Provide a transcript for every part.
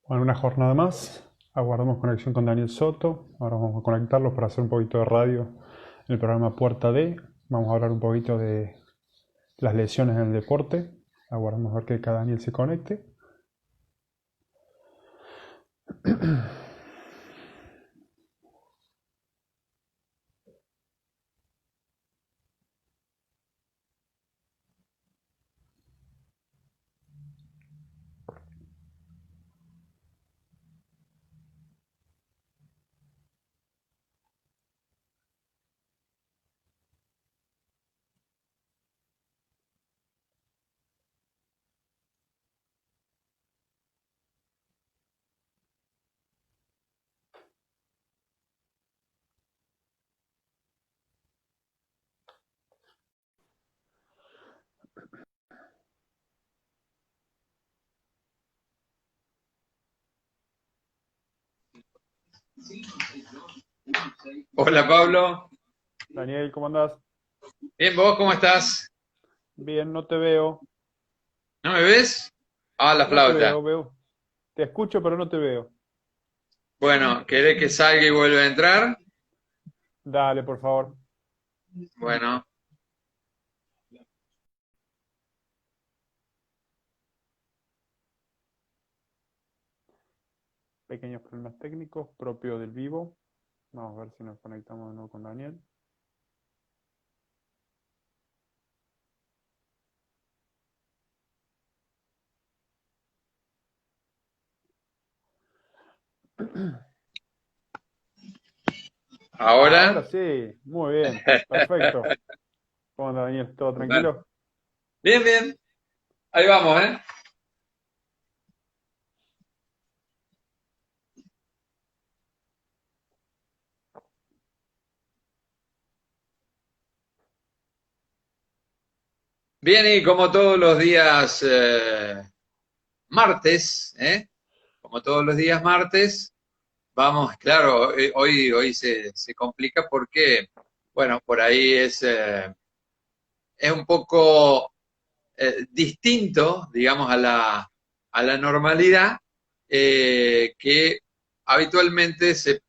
Bueno, una jornada más. Aguardamos conexión con Daniel Soto. Ahora vamos a conectarlos para hacer un poquito de radio en el programa Puerta D. Vamos a hablar un poquito de las lesiones en el deporte. Aguardamos a ver que cada Daniel se conecte. Hola Pablo, Daniel, ¿cómo andás? bien, ¿vos cómo estás? Bien, no te veo. ¿No me ves? Ah, la No te flauta. veo. Te escucho, pero no te veo. Bueno, ¿querés que salga y vuelva a entrar? Dale, por favor. Bueno, Pequeños problemas técnicos propios del vivo. Vamos a ver si nos conectamos de nuevo con Daniel. Ahora ahora. sí, muy bien. Perfecto. ¿Cómo anda, Daniel? ¿Todo Bueno, tranquilo? bien, bien, ahí vamos, ¿eh? Bien, y como todos los días martes, ¿eh? Como todos los días martes, vamos, claro, hoy se complica porque, bueno, por ahí es un poco distinto, digamos, a la normalidad que habitualmente se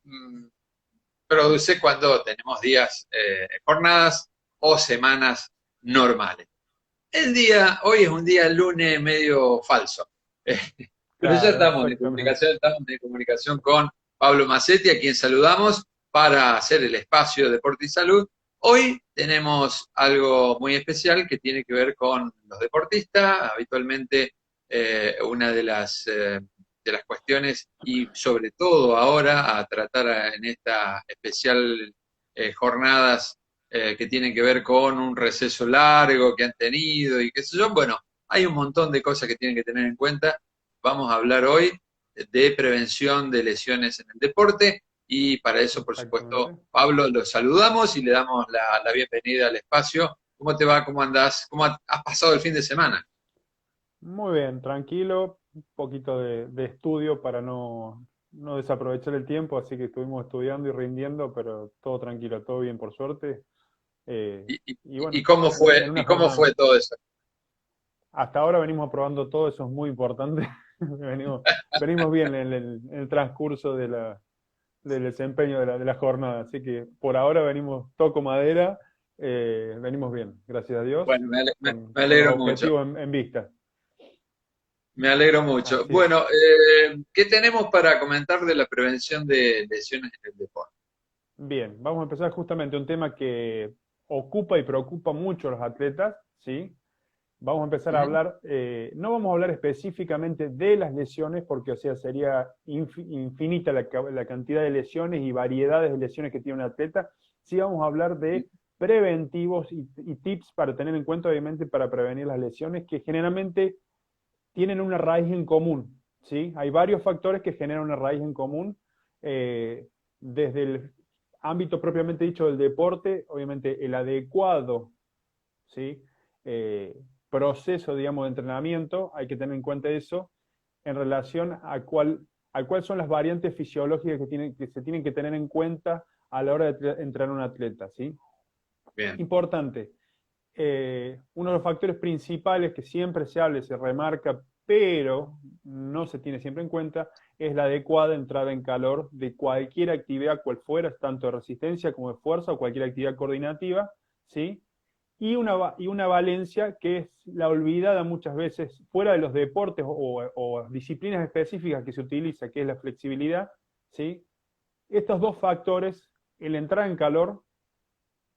produce cuando tenemos días, jornadas o semanas normales. Hoy es un día lunes medio falso, pero ya Claro, exactamente. estamos en comunicación con Pablo Macetti, a quien saludamos para hacer el espacio Deporte y Salud. Hoy tenemos algo muy especial que tiene que ver con los deportistas, habitualmente una de las cuestiones y sobre todo ahora a tratar en esta especial jornadas que tienen que ver con un receso largo que han tenido y qué sé yo. Bueno, hay un montón de cosas que tienen que tener en cuenta. Vamos a hablar hoy de prevención de lesiones en el deporte y para eso, por supuesto, Exactamente. Pablo, lo saludamos y le damos la bienvenida al espacio. ¿Cómo te va? ¿Cómo andás? ¿Cómo has pasado el fin de semana? Muy bien, tranquilo. Un poquito de estudio para no desaprovechar el tiempo, así que estuvimos estudiando y rindiendo, pero todo tranquilo, todo bien por suerte. Eh, ¿Y, y, y y bueno, cómo en una y cómo jornada. fue todo eso? Hasta ahora venimos aprobando todo, eso es muy importante. Venimos bien en el transcurso del desempeño de la jornada, así que por ahora venimos, toco madera, venimos bien, gracias a Dios, Bueno, me con los alegro mucho. objetivos en vista. Me alegro mucho. Así es. Bueno, ¿qué tenemos para comentar de la prevención de lesiones en el deporte? Bien, vamos a empezar justamente un tema que ocupa y preocupa mucho a los atletas, ¿sí? Vamos a empezar a ¿Mm? hablar, no vamos a hablar específicamente de las lesiones, porque, o sea, sería infinita la cantidad de lesiones y variedades de lesiones que tiene un atleta. Sí vamos a hablar de preventivos y tips para tener en cuenta, obviamente, para prevenir las lesiones, que generalmente tienen una raíz en común, ¿sí? Hay varios factores que generan una raíz en común, eh, desde el ámbito propiamente dicho del deporte, obviamente el adecuado, ¿sí? Eh, proceso, digamos, de entrenamiento, hay que tener en cuenta eso, en relación a cuál son las variantes fisiológicas que se tienen que tener en cuenta a la hora de entrenar a un atleta, ¿sí? Bien. Importante, uno de los factores principales que siempre se habla y se remarca, pero no se tiene siempre en cuenta, es la adecuada entrada en calor de cualquier actividad, cual fuera, tanto de resistencia como de fuerza o cualquier actividad coordinativa, ¿sí? Y una valencia que es la olvidada muchas veces fuera de los deportes o disciplinas específicas que se utiliza, que es la flexibilidad, ¿sí? Estos dos factores, el entrar en calor,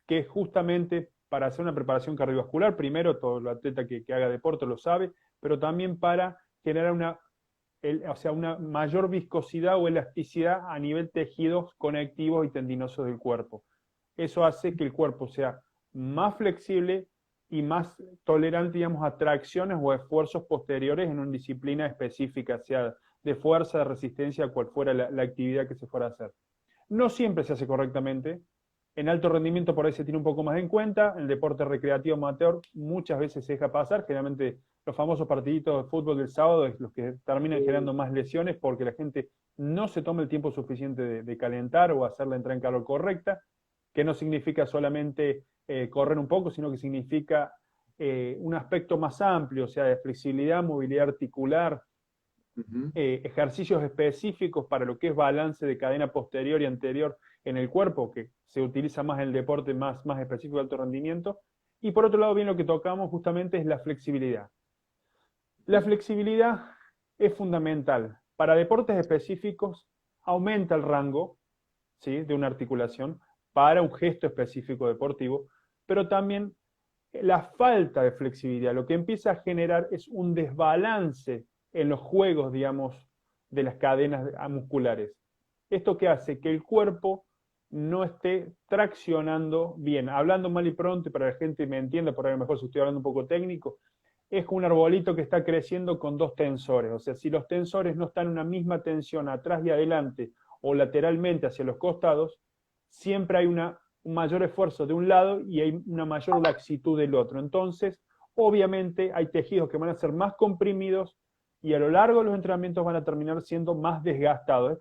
que es justamente para hacer una preparación cardiovascular, primero todo el atleta que haga deporte lo sabe, pero también para generar una mayor viscosidad o elasticidad a nivel tejidos conectivos y tendinosos del cuerpo. Eso hace que el cuerpo sea más flexible y más tolerante, digamos, a tracciones o esfuerzos posteriores en una disciplina específica, sea de fuerza, de resistencia, cual fuera la actividad que se fuera a hacer. No siempre se hace correctamente. En alto rendimiento por ahí se tiene un poco más en cuenta. En el deporte recreativo amateur muchas veces se deja pasar. Generalmente los famosos partiditos de fútbol del sábado es los que terminan generando más lesiones porque la gente no se toma el tiempo suficiente de calentar o hacer la entrada en calor correcta, que no significa solamente correr un poco, sino que significa un aspecto más amplio, o sea, de flexibilidad, movilidad articular, ejercicios específicos para lo que es balance de cadena posterior y anterior en el cuerpo, que se utiliza más en el deporte más específico de alto rendimiento. Y por otro lado, bien lo que tocamos justamente es la flexibilidad. La flexibilidad es fundamental. Para deportes específicos aumenta el rango, ¿sí?, de una articulación para un gesto específico deportivo, pero también la falta de flexibilidad lo que empieza a generar es un desbalance en los juegos, digamos, de las cadenas musculares. ¿Esto qué hace? Que el cuerpo no esté traccionando bien. Hablando mal y pronto, y para que la gente me entienda, por ahí a lo mejor si estoy hablando un poco técnico, es como un arbolito que está creciendo con dos tensores. O sea, si los tensores no están en una misma tensión atrás y adelante o lateralmente hacia los costados, siempre hay un mayor esfuerzo de un lado y hay una mayor laxitud del otro. Entonces, obviamente hay tejidos que van a ser más comprimidos y a lo largo de los entrenamientos van a terminar siendo más desgastados. Es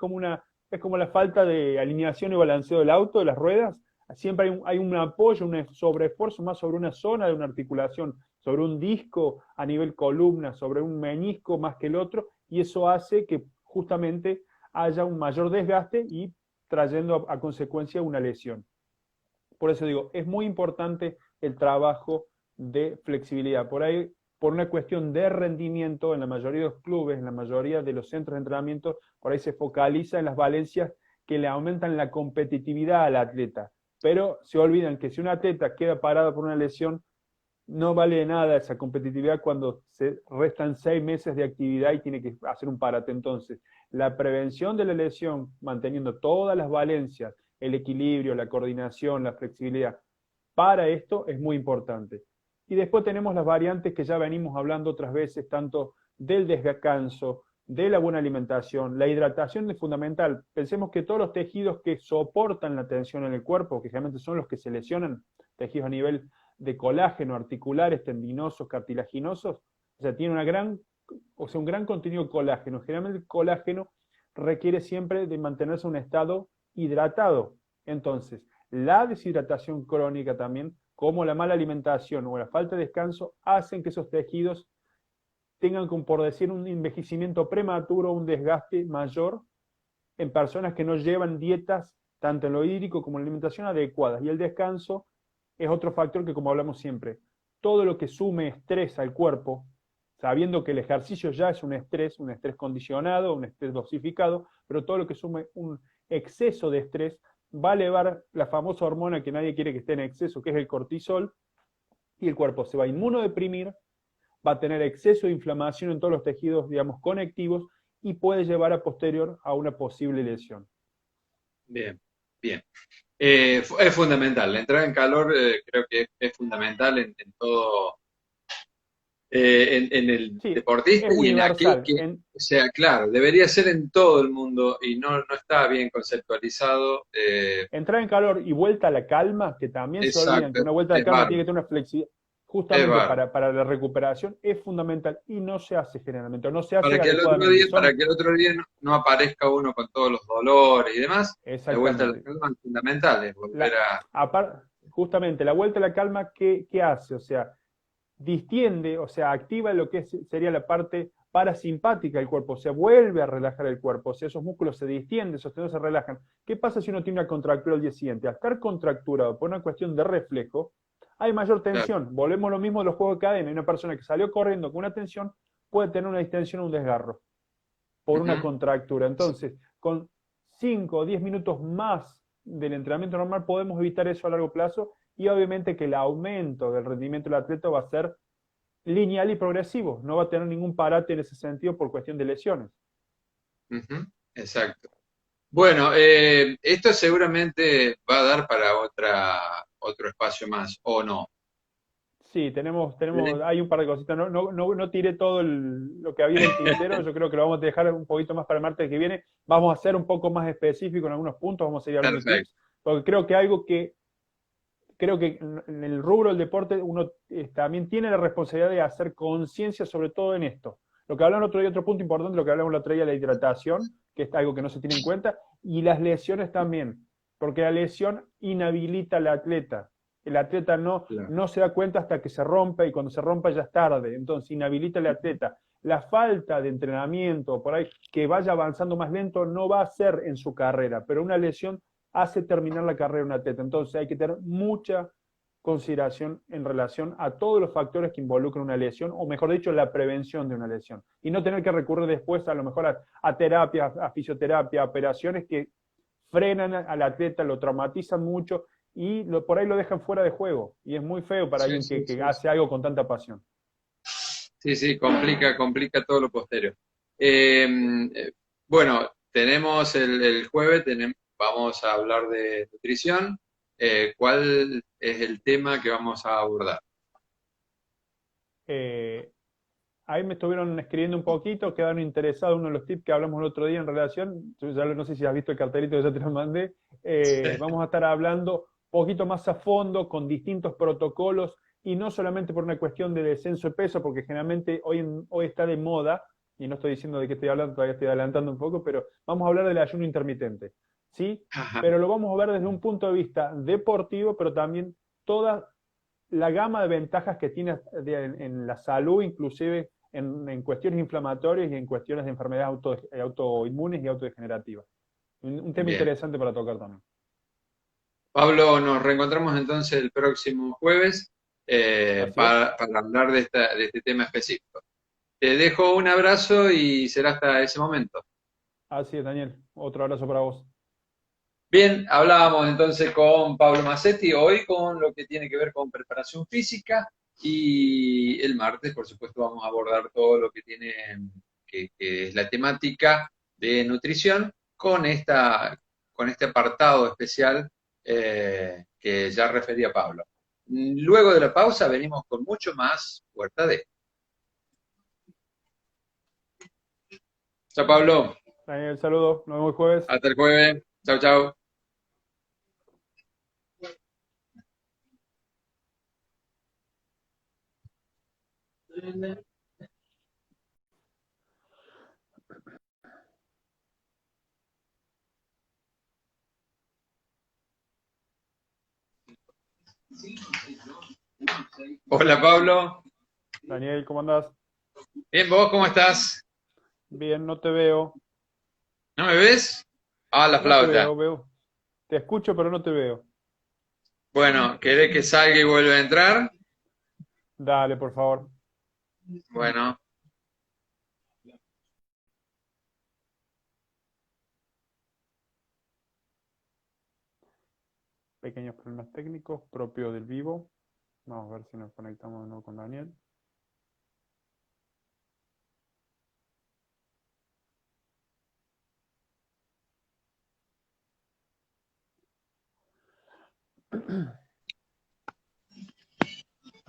como la falta de alineación y balanceo del auto, de las ruedas. Siempre hay un apoyo, un sobreesfuerzo más sobre una zona de una articulación, sobre un disco a nivel columna, sobre un menisco más que el otro, y eso hace que justamente haya un mayor desgaste y trayendo a consecuencia una lesión. Por eso digo, es muy importante el trabajo de flexibilidad. Por ahí, por una cuestión de rendimiento, en la mayoría de los clubes, en la mayoría de los centros de entrenamiento, por ahí se focaliza en las valencias que le aumentan la competitividad al atleta. Pero se olvidan que si un atleta queda parado por una lesión, no vale de nada esa competitividad cuando se restan 6 meses de actividad y tiene que hacer un parate. Entonces, la prevención de la lesión, manteniendo todas las valencias, el equilibrio, la coordinación, la flexibilidad, para esto es muy importante. Y después tenemos las variantes que ya venimos hablando otras veces, tanto del descanso, de la buena alimentación, la hidratación es fundamental. Pensemos que todos los tejidos que soportan la tensión en el cuerpo, que generalmente son los que se lesionan, tejidos a nivel de colágeno, articulares, tendinosos, cartilaginosos, o sea, tiene un gran contenido de colágeno. Generalmente el colágeno requiere siempre de mantenerse en un estado hidratado. Entonces, la deshidratación crónica también, como la mala alimentación o la falta de descanso, hacen que esos tejidos tengan, como por decir, un envejecimiento prematuro, un desgaste mayor en personas que no llevan dietas, tanto en lo hídrico como en la alimentación, adecuadas. Y el descanso es otro factor que, como hablamos siempre, todo lo que sume estrés al cuerpo, sabiendo que el ejercicio ya es un estrés condicionado, un estrés dosificado, pero todo lo que sume un exceso de estrés va a elevar la famosa hormona que nadie quiere que esté en exceso, que es el cortisol, y el cuerpo se va a inmunodeprimir, va a tener exceso de inflamación en todos los tejidos, digamos, conectivos, y puede llevar a posterior a una posible lesión. Bien, bien. Es fundamental, la entrada en calor creo que es fundamental en todo, en el Sí, deportista es y en aquel universal. que, o sea, claro, debería ser en todo el mundo y no está bien conceptualizado. Entrar en calor y vuelta a la calma, que también se olvidan que Exacto, una vuelta a la es calma tiene bárbaro, que tener una flexibilidad, es justamente bárbaro. para la recuperación, es fundamental y no se hace generalmente, o no se hace adecuadamente. Para que el otro día no aparezca uno con todos los dolores y demás, la vuelta a la Exactamente. calma es fundamental, es volver a... Justamente, la vuelta a la calma, ¿qué hace? O sea, distiende, o sea, activa lo que sería la parte parasimpática del cuerpo, se vuelve a relajar el cuerpo, o sea, esos músculos se distienden, esos tendones se relajan. ¿Qué pasa si uno tiene una contractura al día siguiente? Al estar contracturado por una cuestión de reflejo, hay mayor Claro. tensión. Volvemos a lo mismo de los juegos de cadena. Una persona que salió corriendo con una tensión puede tener una distensión o un desgarro por una Ujú. contractura. Entonces, con 5 o 10 minutos más del entrenamiento normal podemos evitar eso a largo plazo y obviamente que el aumento del rendimiento del atleta va a ser lineal y progresivo, no va a tener ningún parate en ese sentido por cuestión de lesiones. Ujú. Exacto. Bueno, esto seguramente va a dar para otro espacio más, ¿o no? Sí, ¿Sí? hay un par de cositas. No tiré todo lo que había en el tintero. Yo creo que lo vamos a dejar un poquito más para el martes que viene. Vamos a ser un poco más específicos en algunos puntos. Vamos a seguir hablando de Perfecto. tips. Porque creo que en el rubro del deporte uno también tiene la responsabilidad de hacer conciencia sobre todo en esto. Lo que hablamos el otro día, otro punto importante, lo que hablamos el otro día, la hidratación, que es algo que no se tiene en cuenta, y las lesiones también, porque la lesión inhabilita al atleta. El atleta Claro. no se da cuenta hasta que se rompe y cuando se rompa ya es tarde, entonces inhabilita al atleta. La falta de entrenamiento, por ahí, que vaya avanzando más lento, no va a ser en su carrera, pero una lesión hace terminar la carrera de un atleta. Entonces hay que tener mucha consideración en relación a todos los factores que involucran una lesión, o mejor dicho, la prevención de una lesión. Y no tener que recurrir después a lo mejor a terapia, a fisioterapia, a operaciones que frenan al atleta, lo traumatizan mucho y por ahí lo dejan fuera de juego. Y es muy feo para Sí, alguien sí, que sí, sí. hace algo con tanta pasión. Sí, sí, complica todo lo posterior. Eh, bueno, tenemos el jueves, vamos a hablar de nutrición. ¿Cuál es el tema que vamos a abordar? Eh, Ahí me estuvieron escribiendo un poquito, quedaron interesados uno de los tips que hablamos el otro día en relación, yo ya no sé si has visto el cartelito que ya te lo mandé, vamos a estar hablando un poquito más a fondo con distintos protocolos y no solamente por una cuestión de descenso de peso, porque generalmente hoy está de moda, y no estoy diciendo de qué estoy hablando, todavía estoy adelantando un poco, pero vamos a hablar del ayuno intermitente, ¿sí? Ajá. Pero lo vamos a ver desde un punto de vista deportivo, pero también toda la gama de ventajas que tiene en la salud, inclusive en cuestiones inflamatorias y en cuestiones de enfermedades autoinmunes y autodegenerativas. Un tema Bien. interesante para tocar también. Pablo, nos reencontramos entonces el próximo jueves Así es. para hablar de este tema específico. Te dejo un abrazo y será hasta ese momento. Así es, Daniel. Otro abrazo para vos. Bien, hablábamos entonces con Pablo Massetti hoy con lo que tiene que ver con preparación física y el martes, por supuesto, vamos a abordar todo lo que tiene, que es la temática de nutrición con este apartado especial que ya refería Pablo. Luego de la pausa venimos con mucho más Huerta de. Chao, Pablo. Daniel, saludos. Nos vemos el jueves. Hasta el jueves. Chao, chao. Hola, Pablo. Daniel, ¿cómo andás? Bien, ¿vos cómo estás? Bien, no te veo. ¿No me ves? Ah, la No te flauta. veo. Te escucho, pero no te veo. Bueno, ¿querés que salga y vuelva a entrar? Dale, por favor. Bueno, Pequeños problemas técnicos propios del vivo. Vamos a ver si nos conectamos de nuevo con Daniel.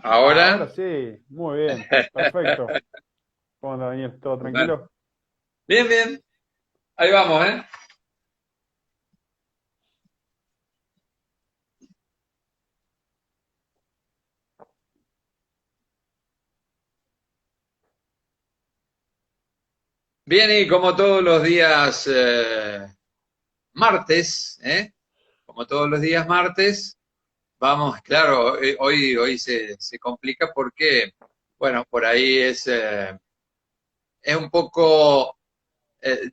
Ahora ahora. sí, muy bien, perfecto. ¿Cómo anda, Daniel? ¿Todo Bueno, tranquilo? bien, bien. Ahí vamos, ¿eh? Bien, y como todos los días martes, ¿eh? Como todos los días martes, vamos, claro, hoy se complica porque, bueno, por ahí es es un poco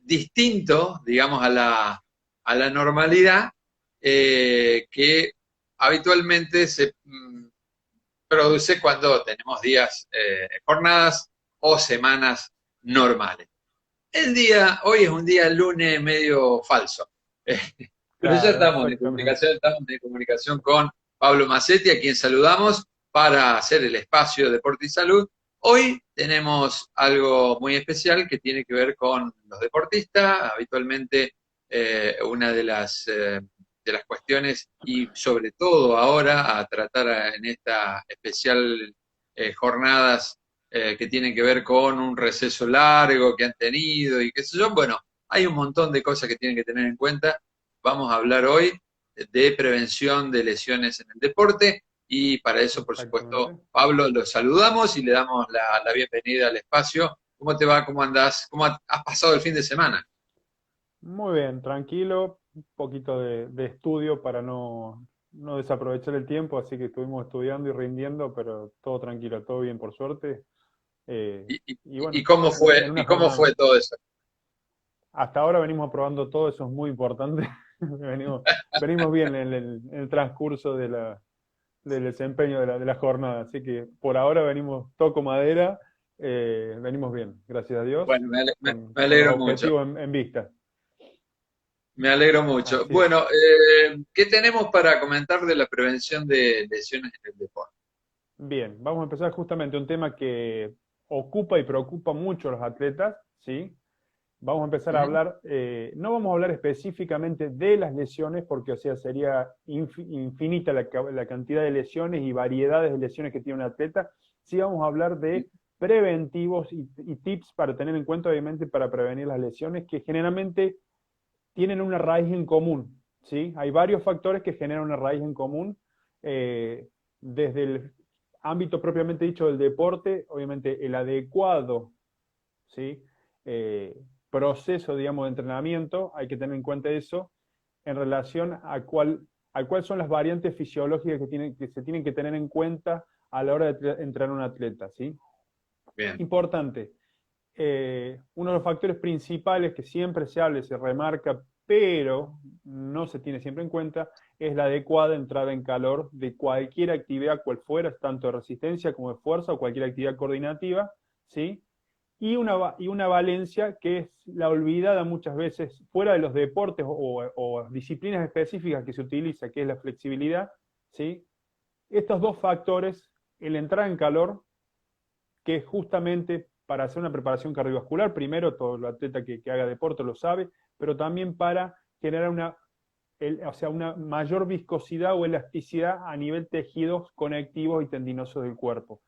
distinto, digamos, a la normalidad que habitualmente se produce cuando tenemos días, jornadas o semanas normales. Hoy es un día lunes medio falso. Pero ya Claro, exactamente. estamos en comunicación con Pablo Macetti, a quien saludamos para hacer el espacio Deporte y Salud. Hoy tenemos algo muy especial que tiene que ver con los deportistas. Habitualmente una de las cuestiones y sobre todo ahora a tratar en esta especial jornadas que tienen que ver con un receso largo que han tenido y qué sé yo. Bueno, hay un montón de cosas que tienen que tener en cuenta. Vamos a hablar hoy de prevención de lesiones en el deporte y para eso, por supuesto, Exactamente. Pablo, lo saludamos y le damos la bienvenida al espacio. ¿Cómo te va? ¿Cómo andás? ¿Cómo has pasado el fin de semana? Muy bien, tranquilo, un poquito de estudio para no desaprovechar el tiempo, así que estuvimos estudiando y rindiendo, pero todo tranquilo, todo bien por suerte. Eh, y Y bueno, cómo en y una cómo jornada. fue todo eso? Hasta ahora venimos aprobando todo, eso es muy importante. Venimos bien en el transcurso del desempeño de la jornada, así que por ahora venimos, toco madera, venimos bien, gracias a Dios, Bueno, me con los alegro mucho. objetivos en vista. Me alegro mucho. Así es. Bueno, ¿qué tenemos para comentar de la prevención de lesiones en el deporte? Bien, vamos a empezar justamente un tema que ocupa y preocupa mucho a los atletas, ¿sí? Vamos a empezar a Ujú. hablar, no vamos a hablar específicamente de las lesiones, porque o sea, sería infinita la cantidad de lesiones y variedades de lesiones que tiene un atleta. Sí vamos a hablar de preventivos y tips para tener en cuenta, obviamente, para prevenir las lesiones, que generalmente tienen una raíz en común, ¿sí? Hay varios factores que generan una raíz en común, desde el ámbito propiamente dicho del deporte, obviamente el adecuado, ¿sí? Eh, proceso, digamos, de entrenamiento, hay que tener en cuenta eso, en relación a cuál son las variantes fisiológicas que se tienen que tener en cuenta a la hora de entrenar un atleta, ¿sí? Bien. Importante, uno de los factores principales que siempre se habla y se remarca, pero no se tiene siempre en cuenta, es la adecuada entrada en calor de cualquier actividad, cual fuera, tanto de resistencia como de fuerza o cualquier actividad coordinativa, ¿sí? Y una valencia que es la olvidada muchas veces fuera de los deportes o disciplinas específicas que se utiliza, que es la flexibilidad, ¿sí? Estos dos factores, el entrar en calor, que es justamente para hacer una preparación cardiovascular, primero, todo el atleta que haga deporte lo sabe, pero también para generar o sea, una mayor viscosidad o elasticidad a nivel tejidos conectivos y tendinosos del cuerpo.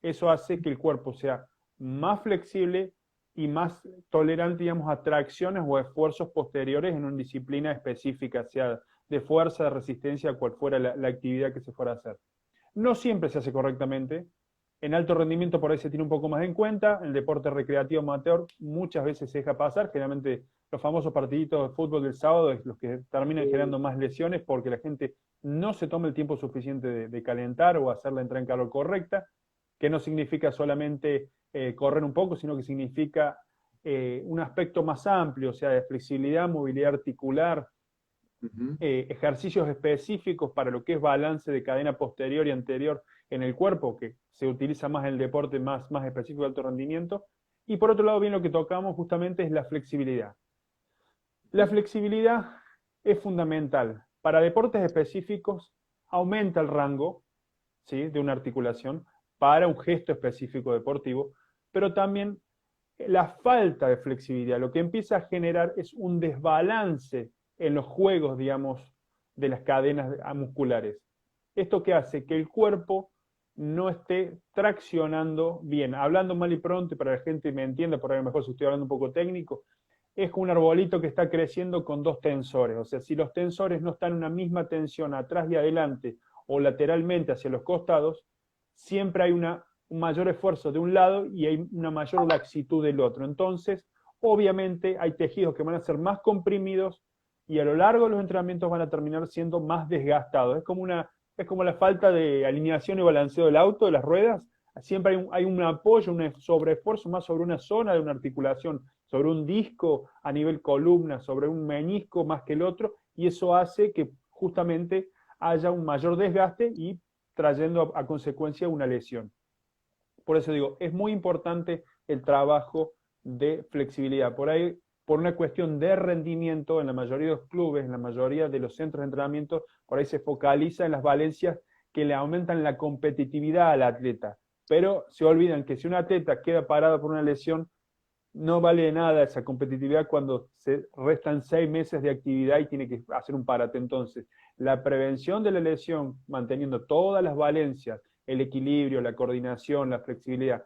Eso hace que el cuerpo sea más flexible y más tolerante, digamos, a tracciones o esfuerzos posteriores en una disciplina específica, sea de fuerza, de resistencia, cual fuera la actividad que se fuera a hacer. No siempre se hace correctamente. En alto rendimiento por ahí se tiene un poco más en cuenta. En el deporte recreativo amateur muchas veces se deja pasar. Generalmente los famosos partiditos de fútbol del sábado es los que terminan generando más lesiones porque la gente no se toma el tiempo suficiente de calentar o hacer la entrada en calor correcta, que no significa solamente correr un poco, sino que significa un aspecto más amplio, o sea, de flexibilidad, movilidad articular, Ujú. ejercicios específicos para lo que es balance de cadena posterior y anterior en el cuerpo, que se utiliza más en el deporte más específico de alto rendimiento. Y por otro lado, bien lo que tocamos justamente es la flexibilidad. La flexibilidad es fundamental. Para deportes específicos aumenta el rango, ¿sí?, de una articulación para un gesto específico deportivo, pero también la falta de flexibilidad lo que empieza a generar es un desbalance en los juegos, digamos, de las cadenas musculares. ¿Esto qué hace? Que el cuerpo no esté traccionando bien. Hablando mal y pronto, y para que la gente me entienda, por ahí a lo mejor si estoy hablando un poco técnico, es como un arbolito que está creciendo con dos tensores. O sea, si los tensores no están en una misma tensión atrás y adelante o lateralmente hacia los costados, siempre hay un mayor esfuerzo de un lado y hay una mayor laxitud del otro. Entonces, obviamente hay tejidos que van a ser más comprimidos y a lo largo de los entrenamientos van a terminar siendo más desgastados. Es como la falta de alineación y balanceo del auto, de las ruedas. siempre hay un apoyo, un sobreesfuerzo más sobre una zona de una articulación, sobre un disco a nivel columna, sobre un menisco más que el otro, y eso hace que justamente haya un mayor desgaste y trayendo a consecuencia una lesión. Por eso digo, es muy importante el trabajo de flexibilidad. Por ahí, por una cuestión de rendimiento, en la mayoría de los clubes, en la mayoría de los centros de entrenamiento, por ahí se focaliza en las valencias que le aumentan la competitividad al atleta. Pero se olvidan que si un atleta queda parado por una lesión, no vale de nada esa competitividad cuando se restan 6 meses de actividad y tiene que hacer un parate. Entonces, la prevención de la lesión, manteniendo todas las valencias, el equilibrio, la coordinación, la flexibilidad,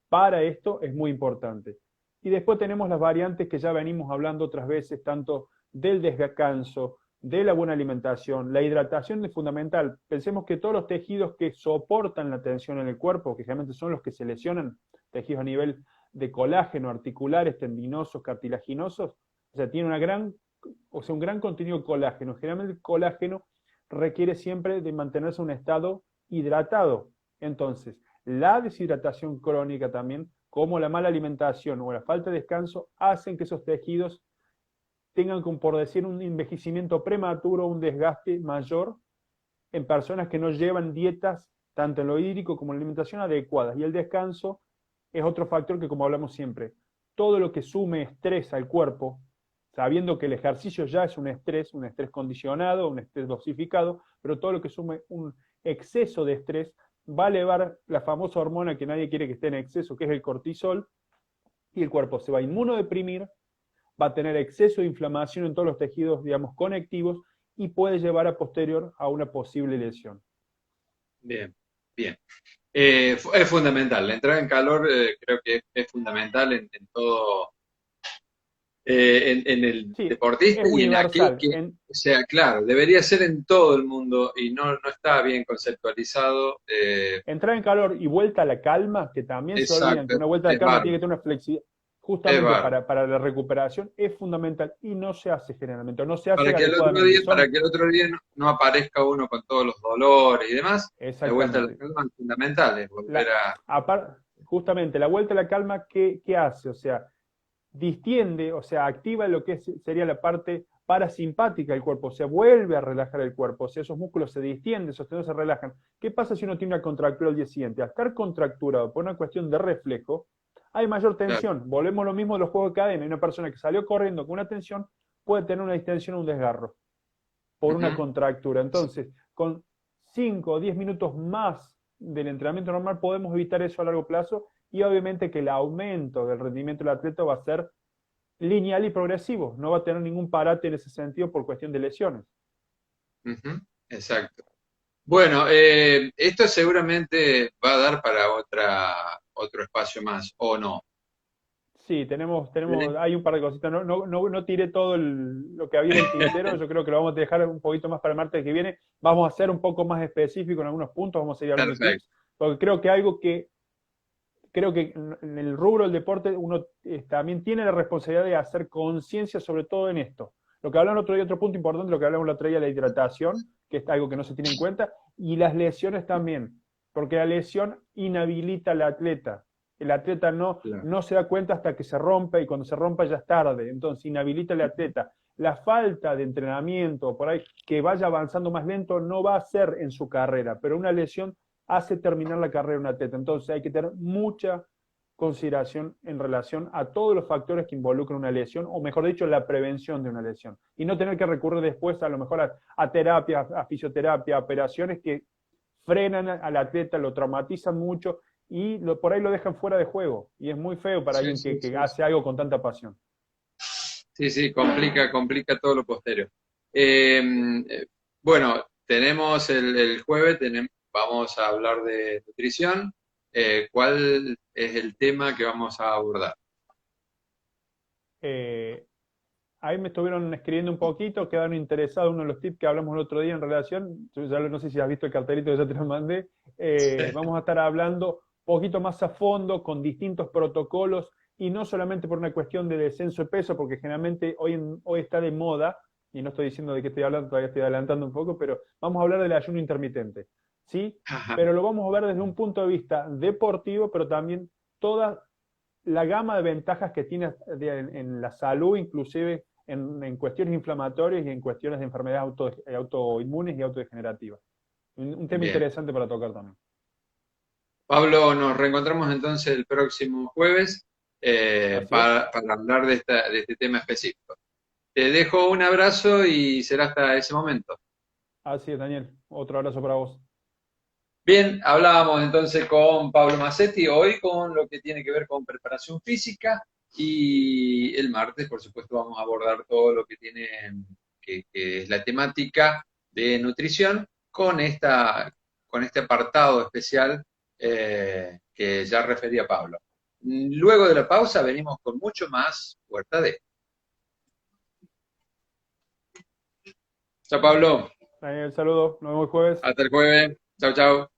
para esto es muy importante. Y después tenemos las variantes que ya venimos hablando otras veces, tanto del descanso, de la buena alimentación, la hidratación es fundamental. Pensemos que todos los tejidos que soportan la tensión en el cuerpo, que generalmente son los que se lesionan, tejidos a nivel de colágeno, articulares, tendinosos, cartilaginosos, o sea, tiene un gran contenido de colágeno. Generalmente el colágeno requiere siempre de mantenerse en un estado hidratado. Entonces, la deshidratación crónica también, como la mala alimentación o la falta de descanso, hacen que esos tejidos tengan, como por decir, un envejecimiento prematuro, un desgaste mayor en personas que no llevan dietas, tanto en lo hídrico como en la alimentación, adecuadas. Y el descanso es otro factor que, como hablamos siempre, todo lo que sume estrés al cuerpo, sabiendo que el ejercicio ya es un estrés condicionado, un estrés dosificado, pero todo lo que sume un exceso de estrés va a elevar la famosa hormona que nadie quiere que esté en exceso, que es el cortisol, y el cuerpo se va a inmunodeprimir, va a tener exceso de inflamación en todos los tejidos, digamos, conectivos, y puede llevar a posterior a una posible lesión. Bien, bien. Es fundamental, la entrada en calor creo que es fundamental en todo, en el Sí, deportista es y en aquel universal. que, o sea, claro, debería ser en todo el mundo y no está bien conceptualizado. Entrar en calor y vuelta a la calma, que también se olvidan que Exacto, una vuelta a la es calma tiene bárbaro, que tener una flexibilidad, es justamente bárbaro. para la recuperación, es fundamental y no se hace generalmente, o no se hace adecuadamente. Para que el otro día no aparezca uno con todos los dolores y demás, la vuelta a la Exactamente. calma es fundamental, es volver La, a... Justamente, la vuelta a la calma, ¿qué hace? O sea, distiende, o sea, activa lo que sería la parte parasimpática del cuerpo, o sea, vuelve a relajar el cuerpo, o sea, esos músculos se distienden, esos tendones se relajan. ¿Qué pasa si uno tiene una contractura al día siguiente? Al estar contracturado por una cuestión de reflejo, hay mayor Claro. tensión. Volvemos a lo mismo de los juegos de cadena. Una persona que salió corriendo con una tensión puede tener una distensión o un desgarro por una Ujú. contractura. Entonces, con 5 o 10 minutos más del entrenamiento normal podemos evitar eso a largo plazo y obviamente que el aumento del rendimiento del atleta va a ser lineal y progresivo, no va a tener ningún parate en ese sentido por cuestión de lesiones. Ujú. Exacto. Bueno, esto seguramente va a dar para otro espacio más, ¿o no? Sí, ¿Sí? hay un par de cositas. No tiré todo lo que había en el tintero. Yo creo que lo vamos a dejar un poquito más para el martes que viene. Vamos a ser un poco más específicos en algunos puntos. Vamos a seguir hablando de Perfecto. tips. Porque creo que en el rubro del deporte uno también tiene la responsabilidad de hacer conciencia sobre todo en esto. Lo que hablamos el otro día, otro punto importante, lo que hablamos el otro día, la hidratación, que es algo que no se tiene en cuenta, y las lesiones también, porque la lesión inhabilita al atleta. El atleta Claro. no se da cuenta hasta que se rompe y cuando se rompe ya es tarde, entonces inhabilita al atleta. La falta de entrenamiento, por ahí que vaya avanzando más lento, no va a ser en su carrera, pero una lesión hace terminar la carrera de un atleta. Entonces hay que tener mucha consideración en relación a todos los factores que involucran una lesión, o mejor dicho, la prevención de una lesión. Y no tener que recurrir después a lo mejor a terapia, a fisioterapia, a operaciones que frenan al atleta, lo traumatizan mucho y por ahí lo dejan fuera de juego. Y es muy feo para Sí, alguien sí, que sí. hace algo con tanta pasión. Sí, sí, complica todo lo posterior. Eh, bueno, tenemos el jueves, vamos a hablar de nutrición. ¿Cuál es el tema que vamos a abordar? Eh, Ahí me estuvieron escribiendo un poquito, quedaron interesados uno de los tips que hablamos el otro día en relación, yo ya no sé si has visto el cartelito que ya te lo mandé, vamos a estar hablando un poquito más a fondo con distintos protocolos y no solamente por una cuestión de descenso de peso, porque generalmente hoy está de moda, y no estoy diciendo de qué estoy hablando, todavía estoy adelantando un poco, pero vamos a hablar del ayuno intermitente. ¿sí? Ajá. Pero lo vamos a ver desde un punto de vista deportivo, pero también toda la gama de ventajas que tiene en la salud, inclusive en cuestiones inflamatorias y en cuestiones de enfermedades autoinmunes y autodegenerativas. Un tema Bien. interesante para tocar también. Pablo, nos reencontramos entonces el próximo jueves Así es. para hablar de este tema específico. Te dejo un abrazo y será hasta ese momento. Así es, Daniel. Otro abrazo para vos. Bien, hablábamos entonces con Pablo Massetti hoy con lo que tiene que ver con preparación física y el martes, por supuesto, vamos a abordar todo lo que tiene, que es la temática de nutrición con este apartado especial que ya refería Pablo. Luego de la pausa venimos con mucho más Huerta de. Chao Pablo, Daniel, saludos. Nos vemos el jueves. hasta el jueves. Chao, chao.